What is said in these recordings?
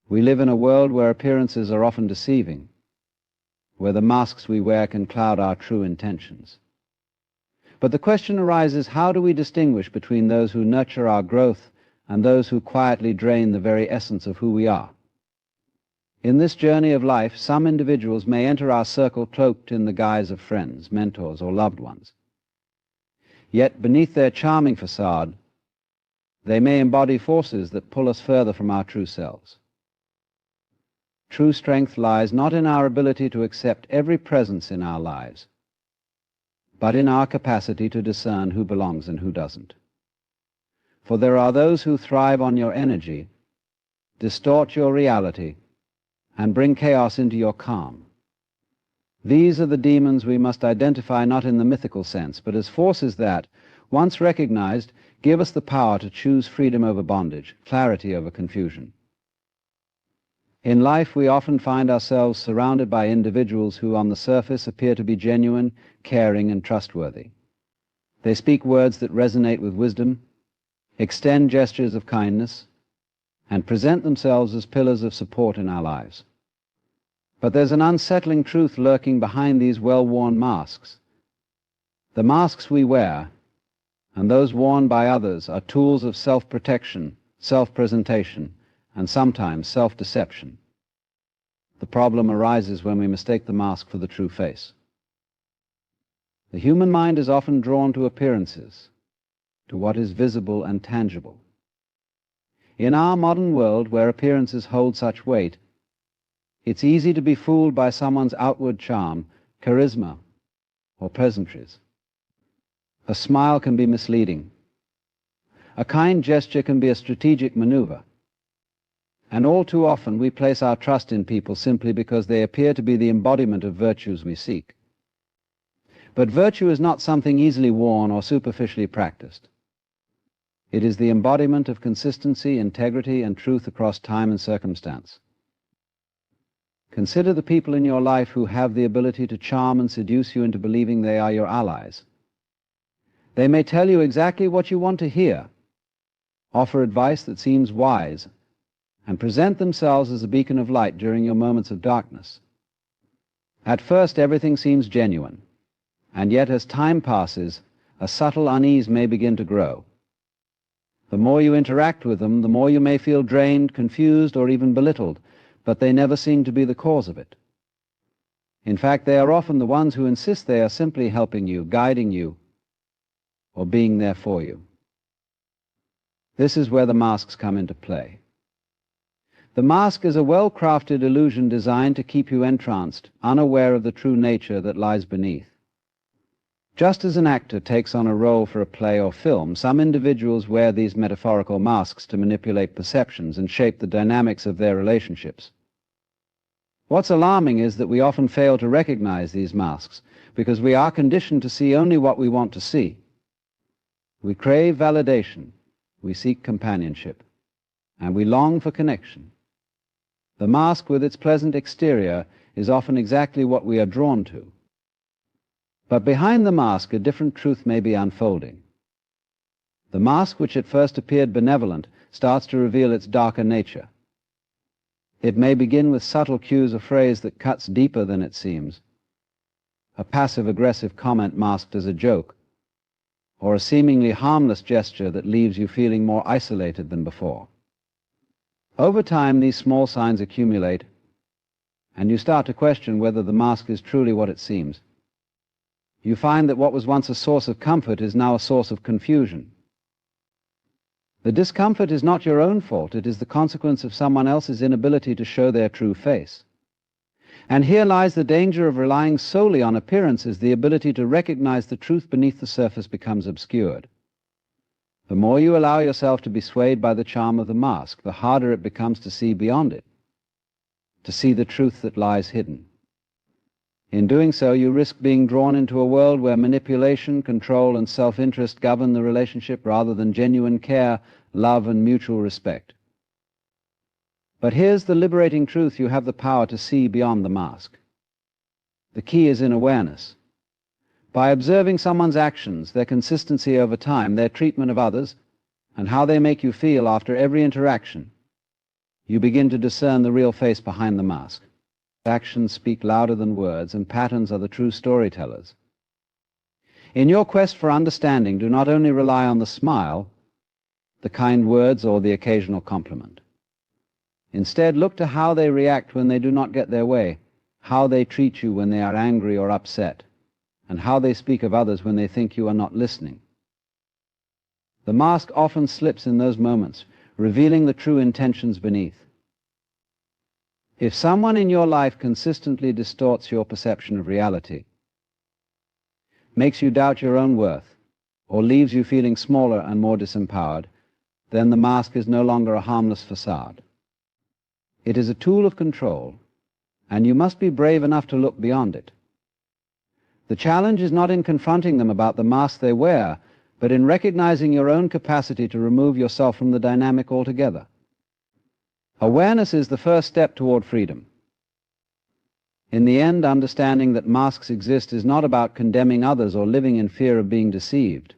We live in a world where appearances are often deceiving, where the masks we wear can cloud our true intentions. But the question arises, how do we distinguish between those who nurture our growth and those who quietly drain the very essence of who we are? In this journey of life, some individuals may enter our circle cloaked in the guise of friends, mentors, or loved ones. Yet beneath their charming facade, they may embody forces that pull us further from our true selves. True strength lies not in our ability to accept every presence in our lives, but in our capacity to discern who belongs and who doesn't. For there are those who thrive on your energy, distort your reality, and bring chaos into your calm. These are the demons we must identify not in the mythical sense, but as forces that, once recognized, give us the power to choose freedom over bondage, clarity over confusion. In life, we often find ourselves surrounded by individuals who on the surface appear to be genuine, caring, and trustworthy. They speak words that resonate with wisdom, extend gestures of kindness, and present themselves as pillars of support in our lives. But there's an unsettling truth lurking behind these well-worn masks. The masks we wear, and those worn by others, are tools of self-protection, self-presentation, and sometimes self-deception. The problem arises when we mistake the mask for the true face. The human mind is often drawn to appearances, to what is visible and tangible. In our modern world, where appearances hold such weight, it's easy to be fooled by someone's outward charm, charisma, or pleasantries. A smile can be misleading. A kind gesture can be a strategic maneuver. And all too often we place our trust in people simply because they appear to be the embodiment of virtues we seek. But virtue is not something easily worn or superficially practiced. It is the embodiment of consistency, integrity, and truth across time and circumstance. Consider the people in your life who have the ability to charm and seduce you into believing they are your allies. They may tell you exactly what you want to hear, offer advice that seems wise, and present themselves as a beacon of light during your moments of darkness. At first, everything seems genuine, and yet as time passes, a subtle unease may begin to grow. The more you interact with them, the more you may feel drained, confused, or even belittled, but they never seem to be the cause of it. In fact, they are often the ones who insist they are simply helping you, guiding you, or being there for you. This is where the masks come into play. The mask is a well-crafted illusion designed to keep you entranced, unaware of the true nature that lies beneath. Just as an actor takes on a role for a play or film, some individuals wear these metaphorical masks to manipulate perceptions and shape the dynamics of their relationships. What's alarming is that we often fail to recognize these masks because we are conditioned to see only what we want to see. We crave validation, we seek companionship, and we long for connection. The mask with its pleasant exterior is often exactly what we are drawn to. But behind the mask, a different truth may be unfolding. The mask, which at first appeared benevolent, starts to reveal its darker nature. It may begin with subtle cues of phrase that cuts deeper than it seems, a passive-aggressive comment masked as a joke, or a seemingly harmless gesture that leaves you feeling more isolated than before. Over time, these small signs accumulate, and you start to question whether the mask is truly what it seems. You find that what was once a source of comfort is now a source of confusion. The discomfort is not your own fault. It is the consequence of someone else's inability to show their true face. And here lies the danger of relying solely on appearances. The ability to recognize the truth beneath the surface becomes obscured. The more you allow yourself to be swayed by the charm of the mask, the harder it becomes to see beyond it, to see the truth that lies hidden. In doing so, you risk being drawn into a world where manipulation, control, and self-interest govern the relationship rather than genuine care, love, and mutual respect. But here's the liberating truth: you have the power to see beyond the mask. The key is in awareness. By observing someone's actions, their consistency over time, their treatment of others, and how they make you feel after every interaction, you begin to discern the real face behind the mask. Actions speak louder than words, and patterns are the true storytellers. In your quest for understanding, do not only rely on the smile, the kind words, or the occasional compliment. Instead, look to how they react when they do not get their way, how they treat you when they are angry or upset, and how they speak of others when they think you are not listening. The mask often slips in those moments, revealing the true intentions beneath. If someone in your life consistently distorts your perception of reality, makes you doubt your own worth, or leaves you feeling smaller and more disempowered, then the mask is no longer a harmless facade. It is a tool of control, and you must be brave enough to look beyond it. The challenge is not in confronting them about the mask they wear, but in recognizing your own capacity to remove yourself from the dynamic altogether. Awareness is the first step toward freedom. In the end, understanding that masks exist is not about condemning others or living in fear of being deceived.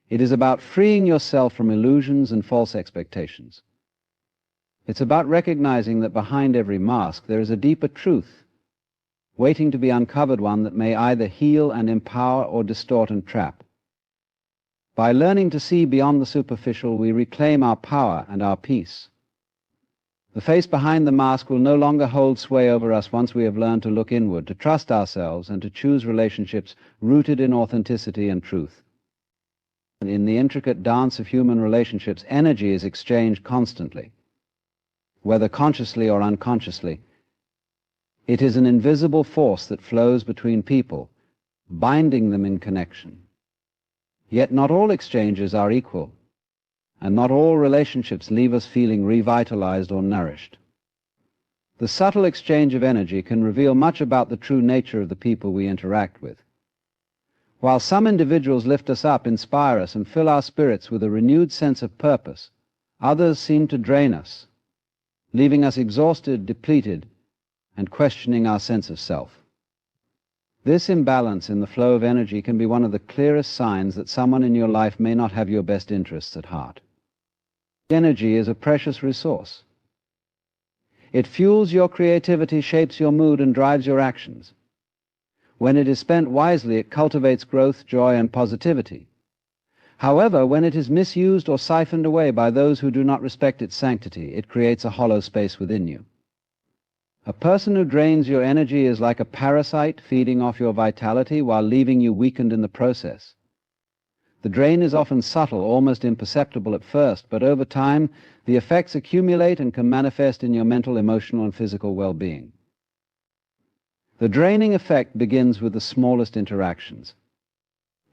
It is about freeing yourself from illusions and false expectations. It's about recognizing that behind every mask there is a deeper truth, waiting to be uncovered, one that may either heal and empower or distort and trap. By learning to see beyond the superficial, we reclaim our power and our peace. The face behind the mask will no longer hold sway over us once we have learned to look inward, to trust ourselves, and to choose relationships rooted in authenticity and truth. In the intricate dance of human relationships, energy is exchanged constantly, whether consciously or unconsciously. It is an invisible force that flows between people, binding them in connection. Yet not all exchanges are equal, and not all relationships leave us feeling revitalized or nourished. The subtle exchange of energy can reveal much about the true nature of the people we interact with. While some individuals lift us up, inspire us, and fill our spirits with a renewed sense of purpose, others seem to drain us, leaving us exhausted, depleted, and questioning our sense of self. This imbalance in the flow of energy can be one of the clearest signs that someone in your life may not have your best interests at heart. Energy is a precious resource. It fuels your creativity, shapes your mood, and drives your actions. When it is spent wisely, it cultivates growth, joy, and positivity. However, when it is misused or siphoned away by those who do not respect its sanctity, it creates a hollow space within you. A person who drains your energy is like a parasite feeding off your vitality while leaving you weakened in the process. The drain is often subtle, almost imperceptible at first, but over time the effects accumulate and can manifest in your mental, emotional, and physical well-being. The draining effect begins with the smallest interactions.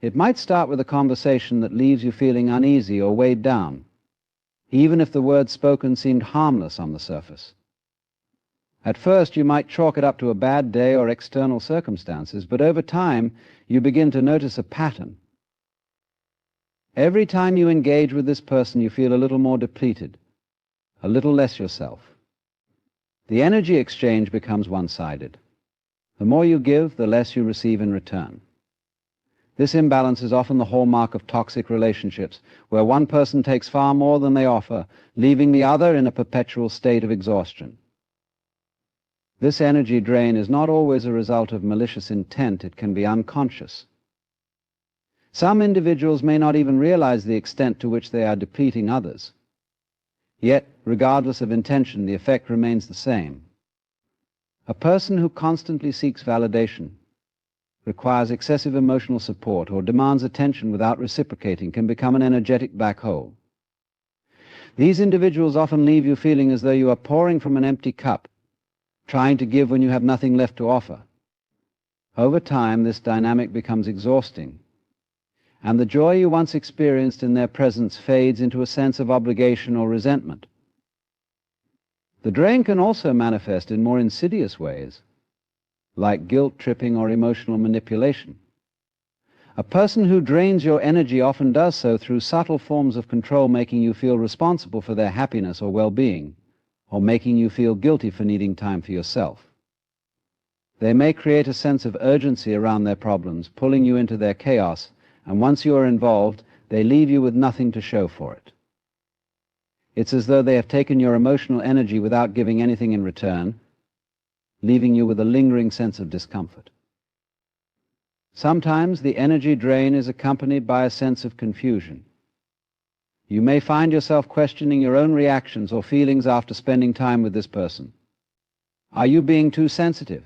It might start with a conversation that leaves you feeling uneasy or weighed down, even if the words spoken seemed harmless on the surface. At first, you might chalk it up to a bad day or external circumstances, but over time, you begin to notice a pattern. Every time you engage with this person, you feel a little more depleted, a little less yourself. The energy exchange becomes one-sided. The more you give, the less you receive in return. This imbalance is often the hallmark of toxic relationships, where one person takes far more than they offer, leaving the other in a perpetual state of exhaustion. This energy drain is not always a result of malicious intent. It can be unconscious. Some individuals may not even realize the extent to which they are depleting others. Yet, regardless of intention, the effect remains the same. A person who constantly seeks validation, requires excessive emotional support, or demands attention without reciprocating can become an energetic black hole. These individuals often leave you feeling as though you are pouring from an empty cup, trying to give when you have nothing left to offer. Over time, this dynamic becomes exhausting, and the joy you once experienced in their presence fades into a sense of obligation or resentment. The drain can also manifest in more insidious ways, like guilt-tripping or emotional manipulation. A person who drains your energy often does so through subtle forms of control, making you feel responsible for their happiness or well-being, or making you feel guilty for needing time for yourself. They may create a sense of urgency around their problems, pulling you into their chaos, and once you are involved, they leave you with nothing to show for it. It's as though they have taken your emotional energy without giving anything in return, leaving you with a lingering sense of discomfort. Sometimes the energy drain is accompanied by a sense of confusion. You may find yourself questioning your own reactions or feelings after spending time with this person. Are you being too sensitive?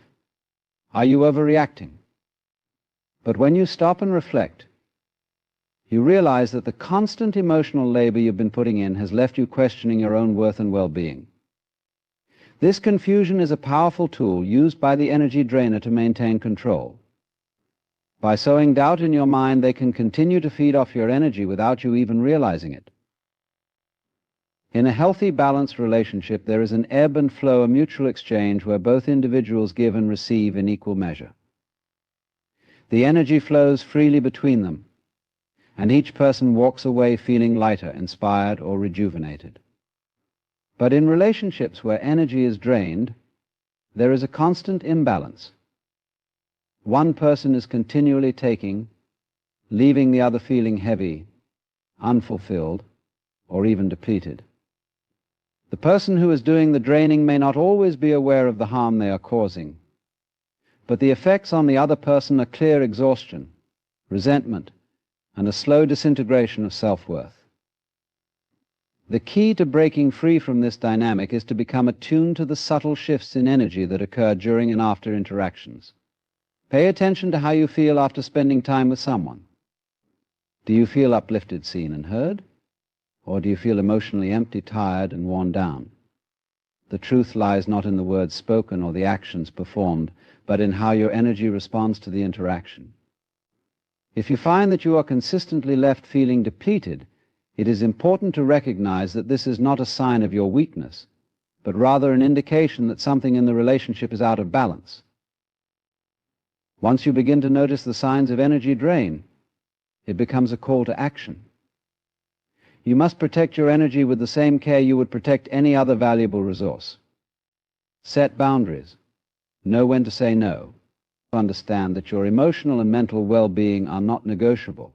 Are you overreacting? But when you stop and reflect, you realize that the constant emotional labor you've been putting in has left you questioning your own worth and well-being. This confusion is a powerful tool used by the energy drainer to maintain control. By sowing doubt in your mind, they can continue to feed off your energy without you even realizing it. In a healthy, balanced relationship, there is an ebb and flow, a mutual exchange where both individuals give and receive in equal measure. The energy flows freely between them, and each person walks away feeling lighter, inspired, or rejuvenated. But in relationships where energy is drained, there is a constant imbalance. One person is continually taking, leaving the other feeling heavy, unfulfilled, or even depleted. The person who is doing the draining may not always be aware of the harm they are causing, but the effects on the other person are clear exhaustion, resentment, and a slow disintegration of self-worth. The key to breaking free from this dynamic is to become attuned to the subtle shifts in energy that occur during and after interactions. Pay attention to how you feel after spending time with someone. Do you feel uplifted, seen, and heard? Or do you feel emotionally empty, tired, and worn down? The truth lies not in the words spoken or the actions performed, but in how your energy responds to the interaction. If you find that you are consistently left feeling depleted, it is important to recognize that this is not a sign of your weakness, but rather an indication that something in the relationship is out of balance. Once you begin to notice the signs of energy drain, it becomes a call to action. You must protect your energy with the same care you would protect any other valuable resource. Set boundaries. Know when to say no. Understand that your emotional and mental well-being are not negotiable.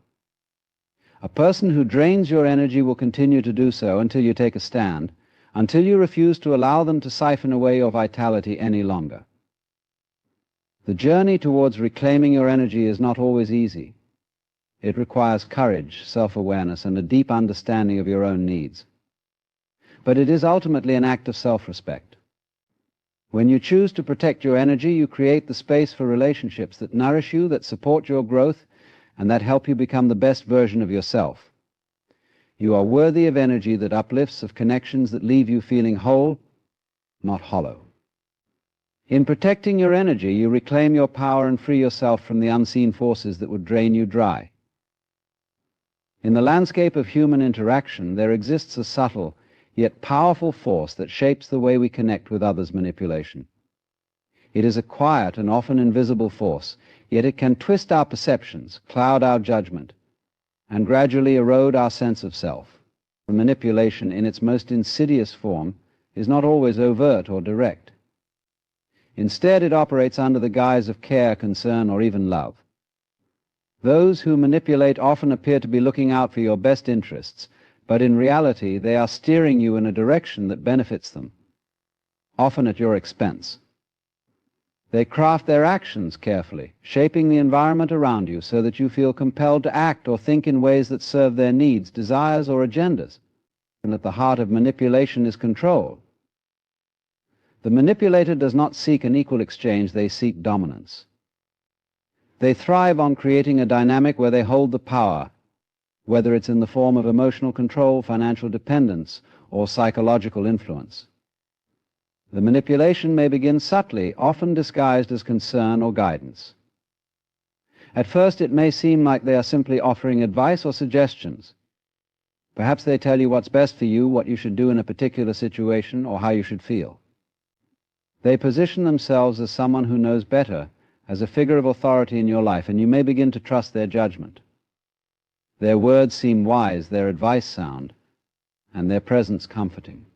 A person who drains your energy will continue to do so until you take a stand, until you refuse to allow them to siphon away your vitality any longer. The journey towards reclaiming your energy is not always easy. It requires courage, self-awareness, and a deep understanding of your own needs. But it is ultimately an act of self-respect. When you choose to protect your energy, you create the space for relationships that nourish you, that support your growth, and that help you become the best version of yourself. You are worthy of energy that uplifts, of connections that leave you feeling whole, not hollow. In protecting your energy, you reclaim your power and free yourself from the unseen forces that would drain you dry. In the landscape of human interaction, there exists a subtle, yet powerful force that shapes the way we connect with others' manipulation. It is a quiet and often invisible force, yet it can twist our perceptions, cloud our judgment, and gradually erode our sense of self. Manipulation in its most insidious form is not always overt or direct. Instead, it operates under the guise of care, concern, or even love. Those who manipulate often appear to be looking out for your best interests, but in reality they are steering you in a direction that benefits them, often at your expense. They craft their actions carefully, shaping the environment around you so that you feel compelled to act or think in ways that serve their needs, desires, or agendas. And at the heart of manipulation is control. The manipulator does not seek an equal exchange, they seek dominance. They thrive on creating a dynamic where they hold the power, whether it's in the form of emotional control, financial dependence, or psychological influence. The manipulation may begin subtly, often disguised as concern or guidance. At first, it may seem like they are simply offering advice or suggestions. Perhaps they tell you what's best for you, what you should do in a particular situation, or how you should feel. They position themselves as someone who knows better, as a figure of authority in your life, and you may begin to trust their judgment. Their words seem wise, their advice sound, and their presence comforting.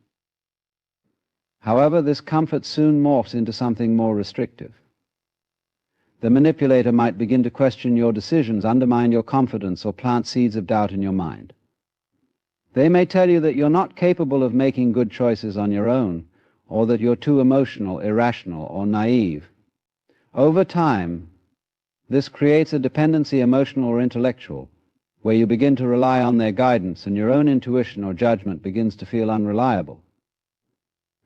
However, this comfort soon morphs into something more restrictive. The manipulator might begin to question your decisions, undermine your confidence, or plant seeds of doubt in your mind. They may tell you that you're not capable of making good choices on your own, or that you're too emotional, irrational, or naive. Over time, this creates a dependency, emotional or intellectual, where you begin to rely on their guidance and your own intuition or judgment begins to feel unreliable.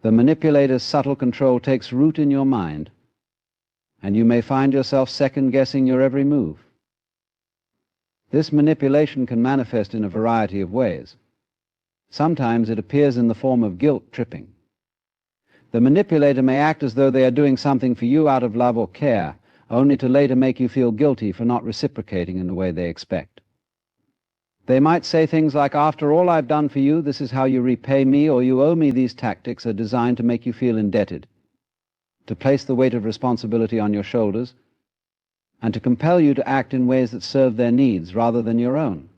The manipulator's subtle control takes root in your mind, and you may find yourself second-guessing your every move. This manipulation can manifest in a variety of ways. Sometimes it appears in the form of guilt tripping. The manipulator may act as though they are doing something for you out of love or care, only to later make you feel guilty for not reciprocating in the way they expect. They might say things like, "After all I've done for you, this is how you repay me," or "You owe me." These tactics are designed to make you feel indebted, to place the weight of responsibility on your shoulders, and to compel you to act in ways that serve their needs rather than your own.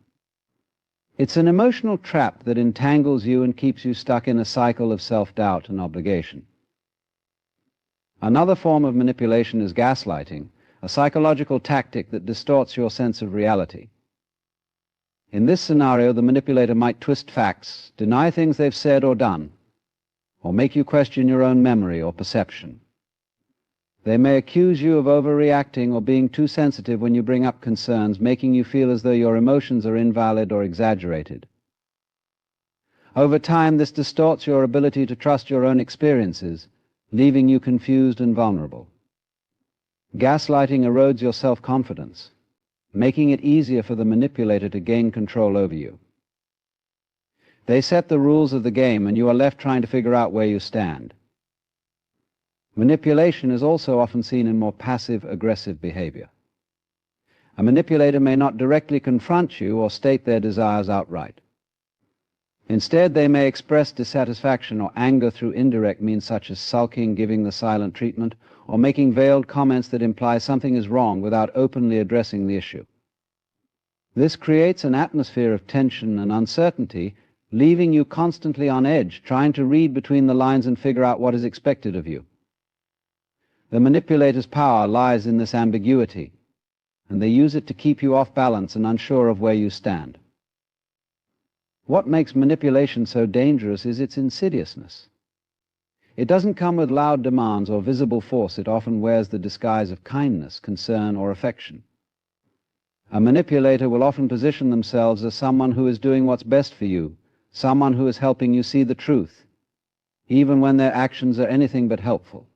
It's an emotional trap that entangles you and keeps you stuck in a cycle of self-doubt and obligation. Another form of manipulation is gaslighting, a psychological tactic that distorts your sense of reality. In this scenario, the manipulator might twist facts, deny things they've said or done, or make you question your own memory or perception. They may accuse you of overreacting or being too sensitive when you bring up concerns, making you feel as though your emotions are invalid or exaggerated. Over time, this distorts your ability to trust your own experiences, leaving you confused and vulnerable. Gaslighting erodes your self-confidence, making it easier for the manipulator to gain control over you. They set the rules of the game, and you are left trying to figure out where you stand. Manipulation is also often seen in more passive, aggressive behavior. A manipulator may not directly confront you or state their desires outright. Instead, they may express dissatisfaction or anger through indirect means such as sulking, giving the silent treatment, or making veiled comments that imply something is wrong without openly addressing the issue. This creates an atmosphere of tension and uncertainty, leaving you constantly on edge, trying to read between the lines and figure out what is expected of you. The manipulator's power lies in this ambiguity, and they use it to keep you off balance and unsure of where you stand. What makes manipulation so dangerous is its insidiousness. It doesn't come with loud demands or visible force. It often wears the disguise of kindness, concern, or affection. A manipulator will often position themselves as someone who is doing what's best for you, someone who is helping you see the truth, even when their actions are anything but helpful.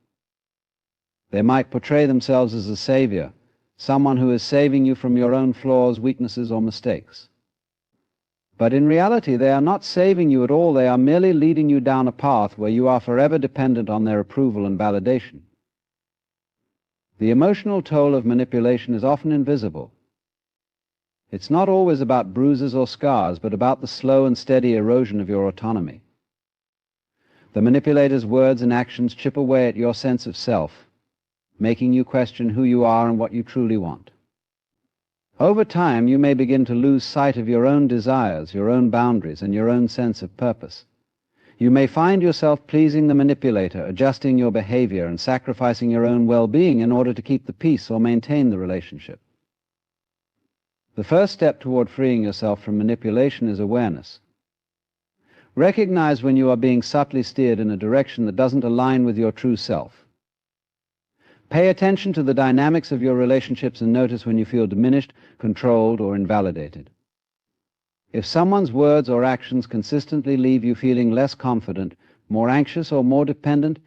They might portray themselves as a savior, someone who is saving you from your own flaws, weaknesses, or mistakes. But in reality, they are not saving you at all. They are merely leading you down a path where you are forever dependent on their approval and validation. The emotional toll of manipulation is often invisible. It's not always about bruises or scars, but about the slow and steady erosion of your autonomy. The manipulator's words and actions chip away at your sense of self, making you question who you are and what you truly want. Over time, you may begin to lose sight of your own desires, your own boundaries, and your own sense of purpose. You may find yourself pleasing the manipulator, adjusting your behavior, and sacrificing your own well-being in order to keep the peace or maintain the relationship. The first step toward freeing yourself from manipulation is awareness. Recognize when you are being subtly steered in a direction that doesn't align with your true self. Pay attention to the dynamics of your relationships and notice when you feel diminished, controlled, or invalidated. If someone's words or actions consistently leave you feeling less confident, more anxious, or more dependent,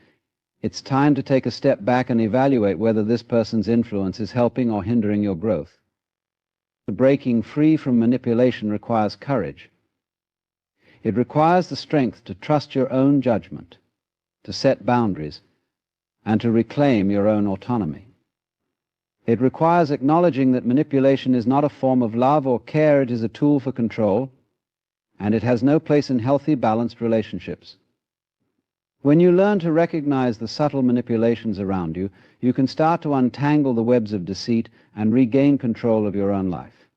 it's time to take a step back and evaluate whether this person's influence is helping or hindering your growth. Breaking free from manipulation requires courage. It requires the strength to trust your own judgment, to set boundaries, and to reclaim your own autonomy. It requires acknowledging that manipulation is not a form of love or care. It is a tool for control, and it has no place in healthy, balanced relationships. When you learn to recognize the subtle manipulations around you, you can start to untangle the webs of deceit and regain control of your own life.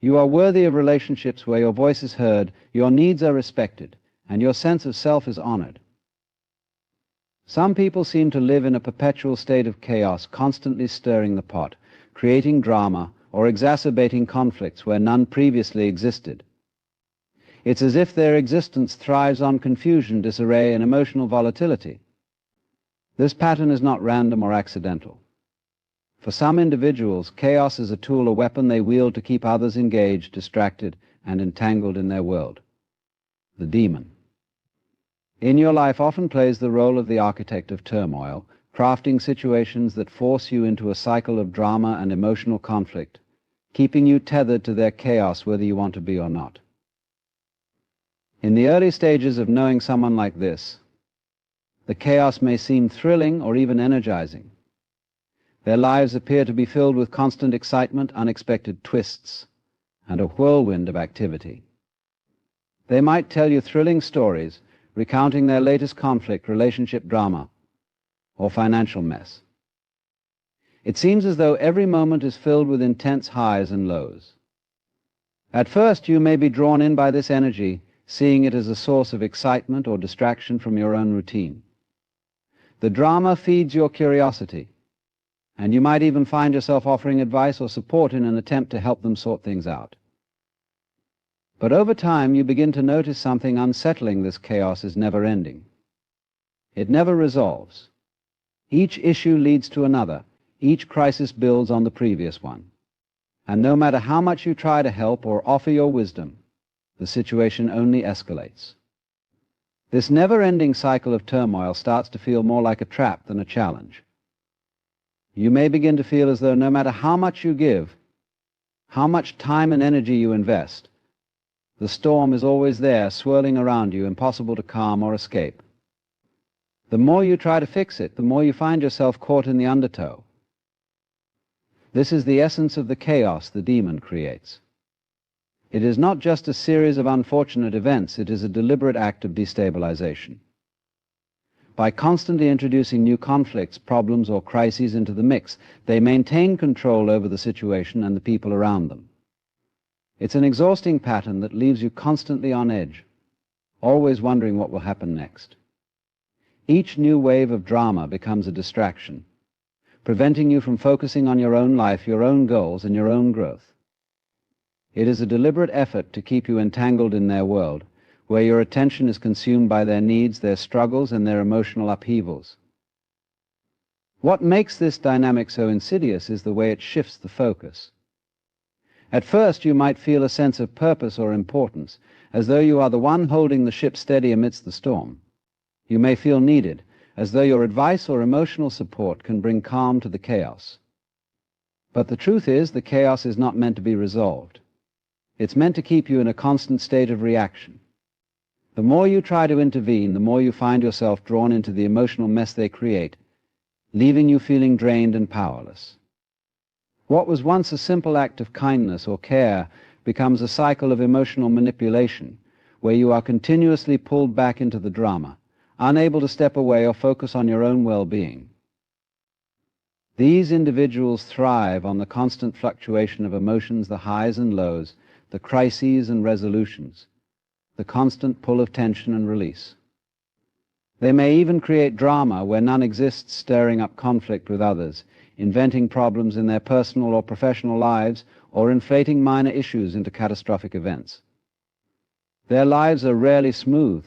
You are worthy of relationships where your voice is heard, your needs are respected, and your sense of self is honored. Some people seem to live in a perpetual state of chaos, constantly stirring the pot, creating drama, or exacerbating conflicts where none previously existed. It's as if their existence thrives on confusion, disarray, and emotional volatility. This pattern is not random or accidental. For some individuals, chaos is a tool or weapon they wield to keep others engaged, distracted, and entangled in their world. The demon. In your life often plays the role of the architect of turmoil, crafting situations that force you into a cycle of drama and emotional conflict, keeping you tethered to their chaos whether you want to be or not. In the early stages of knowing someone like this, the chaos may seem thrilling or even energizing. Their lives appear to be filled with constant excitement, unexpected twists, and a whirlwind of activity. They might tell you thrilling stories, recounting their latest conflict, relationship drama, or financial mess. It seems as though every moment is filled with intense highs and lows. At first, you may be drawn in by this energy, seeing it as a source of excitement or distraction from your own routine. The drama feeds your curiosity, and you might even find yourself offering advice or support in an attempt to help them sort things out. But over time, you begin to notice something unsettling. This chaos is never-ending. It never resolves. Each issue leads to another. Each crisis builds on the previous one. And no matter how much you try to help or offer your wisdom, the situation only escalates. This never-ending cycle of turmoil starts to feel more like a trap than a challenge. You may begin to feel as though no matter how much you give, how much time and energy you invest, the storm is always there, swirling around you, impossible to calm or escape. The more you try to fix it, the more you find yourself caught in the undertow. This is the essence of the chaos the demon creates. It is not just a series of unfortunate events, it is a deliberate act of destabilization. By constantly introducing new conflicts, problems, or crises into the mix, they maintain control over the situation and the people around them. It's an exhausting pattern that leaves you constantly on edge, always wondering what will happen next. Each new wave of drama becomes a distraction, preventing you from focusing on your own life, your own goals, and your own growth. It is a deliberate effort to keep you entangled in their world, where your attention is consumed by their needs, their struggles, and their emotional upheavals. What makes this dynamic so insidious is the way it shifts the focus. At first, you might feel a sense of purpose or importance, as though you are the one holding the ship steady amidst the storm. You may feel needed, as though your advice or emotional support can bring calm to the chaos. But the truth is, the chaos is not meant to be resolved. It's meant to keep you in a constant state of reaction. The more you try to intervene, the more you find yourself drawn into the emotional mess they create, leaving you feeling drained and powerless. What was once a simple act of kindness or care becomes a cycle of emotional manipulation, where you are continuously pulled back into the drama, unable to step away or focus on your own well-being. These individuals thrive on the constant fluctuation of emotions, the highs and lows, the crises and resolutions, the constant pull of tension and release. They may even create drama where none exists, stirring up conflict with others, inventing problems in their personal or professional lives, or inflating minor issues into catastrophic events. Their lives are rarely smooth,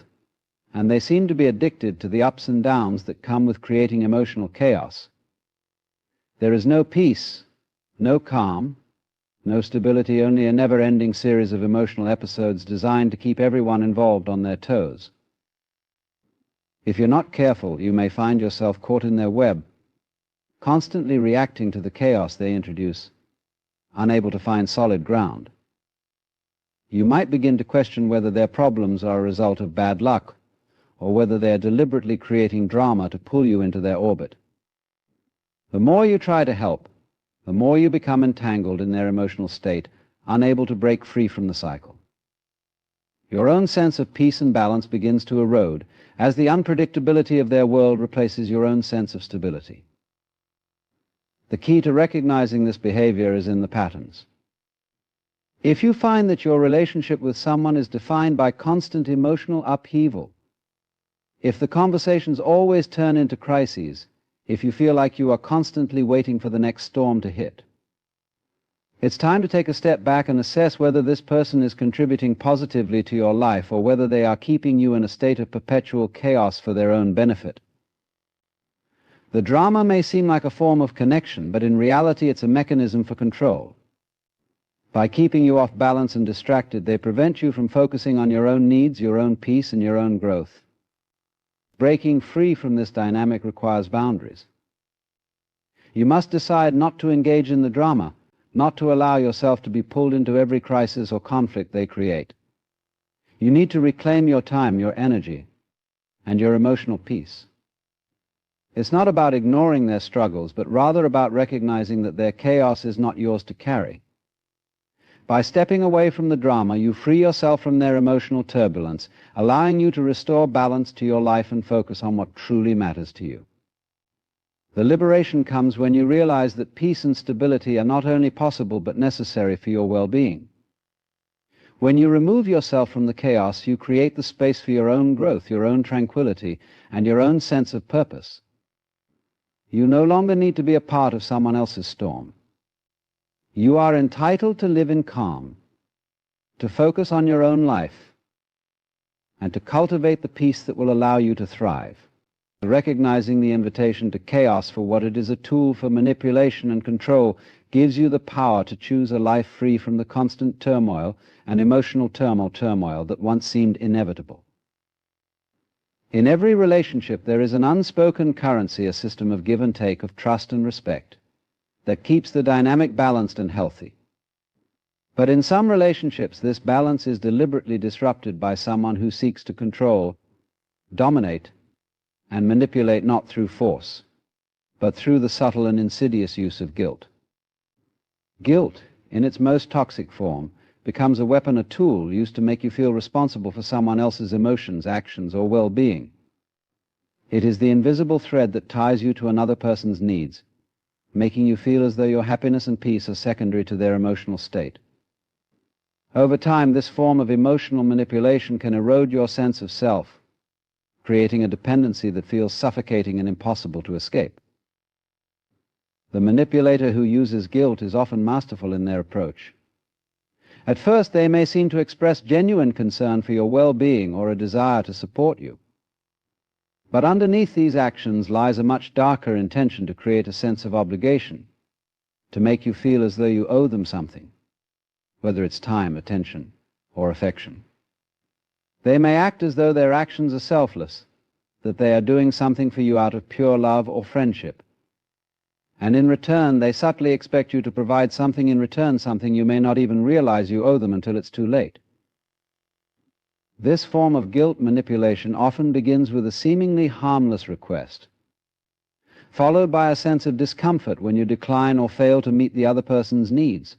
and they seem to be addicted to the ups and downs that come with creating emotional chaos. There is no peace, no calm, no stability, only a never-ending series of emotional episodes designed to keep everyone involved on their toes. If you're not careful, you may find yourself caught in their web, constantly reacting to the chaos they introduce, unable to find solid ground. You might begin to question whether their problems are a result of bad luck, or whether they are deliberately creating drama to pull you into their orbit. The more you try to help, the more you become entangled in their emotional state, unable to break free from the cycle. Your own sense of peace and balance begins to erode as the unpredictability of their world replaces your own sense of stability. The key to recognizing this behavior is in the patterns. If you find that your relationship with someone is defined by constant emotional upheaval, if the conversations always turn into crises, if you feel like you are constantly waiting for the next storm to hit, It's time to take a step back and assess whether this person is contributing positively to your life or whether they are keeping you in a state of perpetual chaos for their own benefit. The drama may seem like a form of connection, but in reality it's a mechanism for control. By keeping you off balance and distracted, they prevent you from focusing on your own needs, your own peace, and your own growth. Breaking free from this dynamic requires boundaries. You must decide not to engage in the drama, not to allow yourself to be pulled into every crisis or conflict they create. You need to reclaim your time, your energy, and your emotional peace. It's not about ignoring their struggles, but rather about recognizing that their chaos is not yours to carry. By stepping away from the drama, you free yourself from their emotional turbulence, allowing you to restore balance to your life and focus on what truly matters to you. The liberation comes when you realize that peace and stability are not only possible but necessary for your well-being. When you remove yourself from the chaos, you create the space for your own growth, your own tranquility, and your own sense of purpose. You no longer need to be a part of someone else's storm. You are entitled to live in calm, to focus on your own life, and to cultivate the peace that will allow you to thrive. Recognizing the invitation to chaos for what it is, a tool for manipulation and control, gives you the power to choose a life free from the constant turmoil and emotional turmoil that once seemed inevitable. In every relationship there is an unspoken currency, a system of give and take, of trust and respect, that keeps the dynamic balanced and healthy. But in some relationships this balance is deliberately disrupted by someone who seeks to control, dominate, and manipulate not through force, but through the subtle and insidious use of guilt. Guilt, in its most toxic form, becomes a weapon, a tool used to make you feel responsible for someone else's emotions, actions, or well-being. It is the invisible thread that ties you to another person's needs, making you feel as though your happiness and peace are secondary to their emotional state. Over time, this form of emotional manipulation can erode your sense of self, creating a dependency that feels suffocating and impossible to escape. The manipulator who uses guilt is often masterful in their approach. At first, they may seem to express genuine concern for your well-being or a desire to support you. But underneath these actions lies a much darker intention to create a sense of obligation, to make you feel as though you owe them something, whether it's time, attention, or affection. They may act as though their actions are selfless, that they are doing something for you out of pure love or friendship. And in return, they subtly expect you to provide something in return, something you may not even realize you owe them until it's too late. This form of guilt manipulation often begins with a seemingly harmless request, followed by a sense of discomfort when you decline or fail to meet the other person's needs.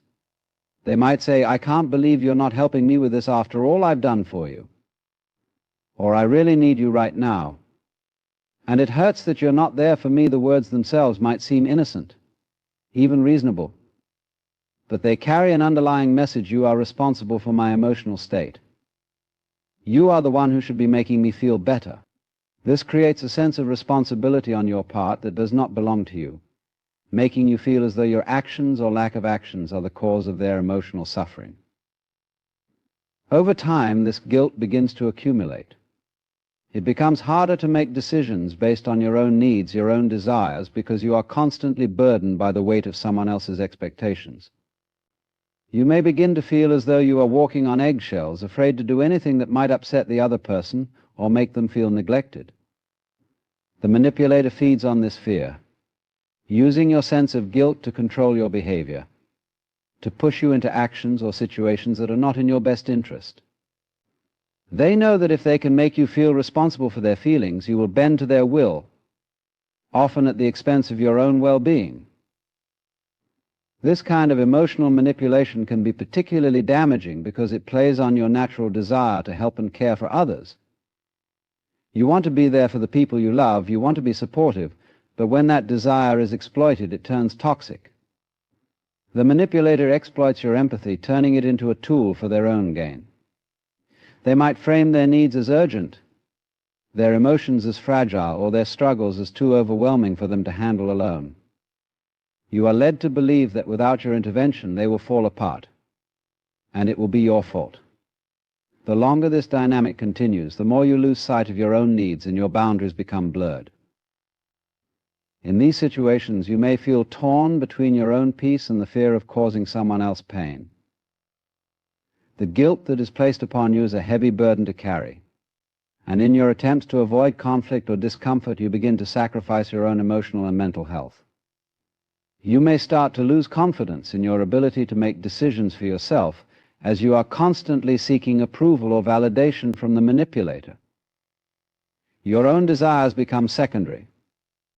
They might say, "I can't believe you're not helping me with this after all I've done for you," or "I really need you right now. And it hurts that you're not there for me." The words themselves might seem innocent, even reasonable, but they carry an underlying message: you are responsible for my emotional state. You are the one who should be making me feel better. This creates a sense of responsibility on your part that does not belong to you, making you feel as though your actions or lack of actions are the cause of their emotional suffering. Over time, this guilt begins to accumulate. It becomes harder to make decisions based on your own needs, your own desires, because you are constantly burdened by the weight of someone else's expectations. You may begin to feel as though you are walking on eggshells, afraid to do anything that might upset the other person or make them feel neglected. The manipulator feeds on this fear, using your sense of guilt to control your behavior, to push you into actions or situations that are not in your best interest. They know that if they can make you feel responsible for their feelings, you will bend to their will, often at the expense of your own well-being. This kind of emotional manipulation can be particularly damaging because it plays on your natural desire to help and care for others. You want to be there for the people you love, you want to be supportive, but when that desire is exploited, it turns toxic. The manipulator exploits your empathy, turning it into a tool for their own gain. They might frame their needs as urgent, their emotions as fragile, or their struggles as too overwhelming for them to handle alone. You are led to believe that without your intervention they will fall apart, and it will be your fault. The longer this dynamic continues, the more you lose sight of your own needs and your boundaries become blurred. In these situations, you may feel torn between your own peace and the fear of causing someone else pain. The guilt that is placed upon you is a heavy burden to carry, and in your attempts to avoid conflict or discomfort, you begin to sacrifice your own emotional and mental health. You may start to lose confidence in your ability to make decisions for yourself, as you are constantly seeking approval or validation from the manipulator. Your own desires become secondary,